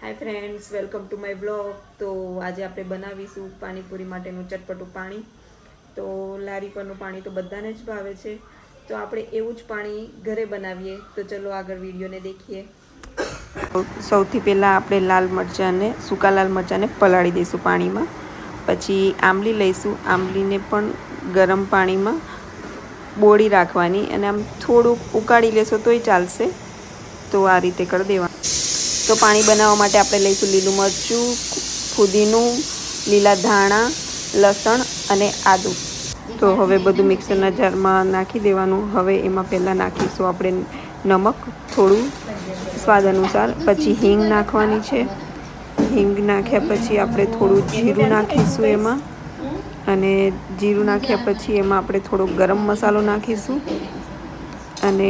Hi friends, welcome to my blog. તો આજે આપણે બનાવીશું પાણીપુરી માટેનું ચટપટું પાણી. તો લારી પરનું પાણી તો બધાને જ ભાવે છે, તો આપણે એવું જ પાણી ઘરે બનાવીએ. તો ચલો આગળ વિડીયોને દેખીએ. સૌથી પહેલાં આપણે લાલ મરચાંને સૂકા લાલ મરચાંને પલાળી દઈશું પાણીમાં. પછી આંબલી લઈશું. આંબલીને પણ ગરમ પાણીમાં બોળી રાખવાની અને આમ થોડુંક ઉકાળી લેશો તોય ચાલશે. તો આ રીતે કરી દેવાનું. તો પાણી બનાવવા માટે આપણે લઈશું લીલું મરચું, ફુદીનું, લીલા ધાણા, લસણ અને આદું. તો હવે બધું મિક્સરના જારમાં નાખી દેવાનું. હવે એમાં પહેલાં નાખીશું આપણે નમક થોડું સ્વાદ અનુસાર, પછી હિંગ નાખવાની છે. હિંગ નાખ્યા પછી આપણે થોડું જીરું નાખીશું એમાં, અને જીરું નાખ્યા પછી એમાં આપણે થોડો ગરમ મસાલો નાખીશું. અને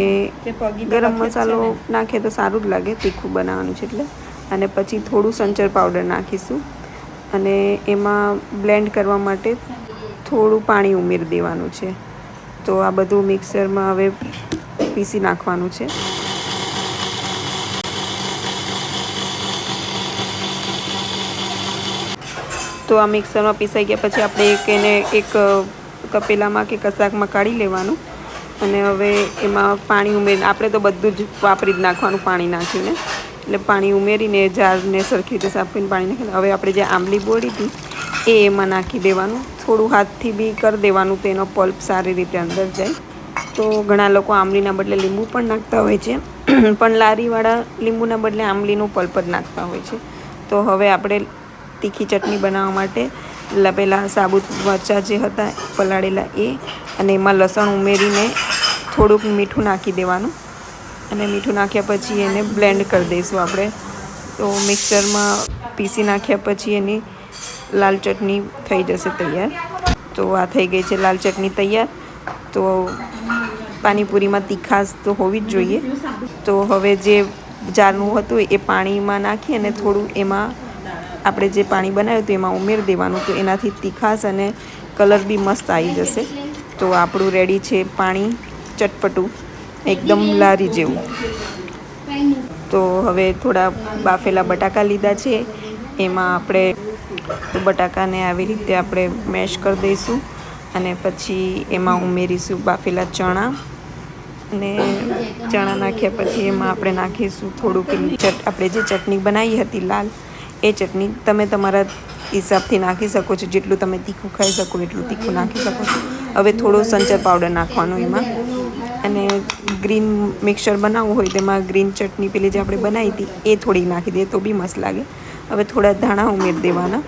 ગરમ મસાલો નાખીએ તો સારું જ લાગે, તીખું બનાવવાનું છે એટલે. અને પછી થોડું સંચર પાવડર નાખીશું, અને એમાં બ્લેન્ડ કરવા માટે થોડું પાણી ઉમેરી દેવાનું છે. તો આ બધું મિક્સરમાં હવે પીસી નાખવાનું છે. તો આ મિક્સરમાં પીસાઈ ગયા પછી આપણે એક તપેલામાં કે કશાકમાં કાઢી લેવાનું. અને હવે એમાં પાણી ઉમેરીને, આપણે તો બધું જ વાપરી જ નાખવાનું પાણી નાખીને. એટલે પાણી ઉમેરીને જારને સરખી રીતે સાફ કરીને પાણી નાખીને હવે આપણે જે આંબલી બોળી હતી એ એમાં નાખી દેવાનું. થોડું હાથથી બી કરી દેવાનું તો એનો પલ્પ સારી રીતે અંદર જાય. તો ઘણા લોકો આંબલીના બદલે લીંબુ પણ નાખતા હોય છે, પણ લારીવાળા લીંબુના બદલે આંબલીનું પલ્પ જ નાખતા હોય છે. તો હવે આપણે તીખી ચટણી બનાવવા માટે પહેલાં સાબુત મરચાં જે હતા પલાળેલા એ, અને એમાં લસણ ઉમેરીને થોડુંક મીઠું નાખી દેવાનું. અને મીઠું નાખ્યા પછી એને બ્લેન્ડ કરી દઈશું આપણે. તો મિક્સરમાં પીસી નાખ્યા પછી એની લાલ ચટણી થઈ જશે તૈયાર. તો આ થઈ ગઈ છે લાલ ચટણી તૈયાર. તો પાણીપુરીમાં તીખાશ તો હોવી જ જોઈએ. તો હવે જે જારનું હતું એ પાણીમાં નાખી અને થોડું એમાં આપણે જે પાણી બનાવ્યું હતું એમાં ઉમેરી દેવાનું. તો એનાથી તીખાશ અને કલર બી મસ્ત આવી જશે. તો આપણું રેડી છે પાણી ચટપટું, એકદમ લારી જેવું. તો હવે થોડા બાફેલા બટાકા લીધા છે, એમાં આપણે બટાકાને આવી રીતે આપણે મેશ કરી દઈશું. અને પછી એમાં ઉમેરીશું બાફેલા ચણા. અને ચણા નાખ્યા પછી એમાં આપણે નાખીશું થોડુંક આપણે જે ચટણી બનાવી હતી લાલ, એ ચટણી તમે તમારા હિસાબથી નાખી શકો છો. જેટલું તમે તીખું ખાઈ શકો એટલું તીખું નાખી શકો છો. હવે થોડો સંચર પાવડર નાખવાનો એમાં. અને ગ્રીન મિક્સર બનાવવું હોય તેમાં ગ્રીન ચટણી પેલી જે આપણે બનાવી હતી એ થોડી નાખી દઈએ તો બી મસ્ત લાગે. હવે થોડા ધાણા ઉમેરી દેવાના.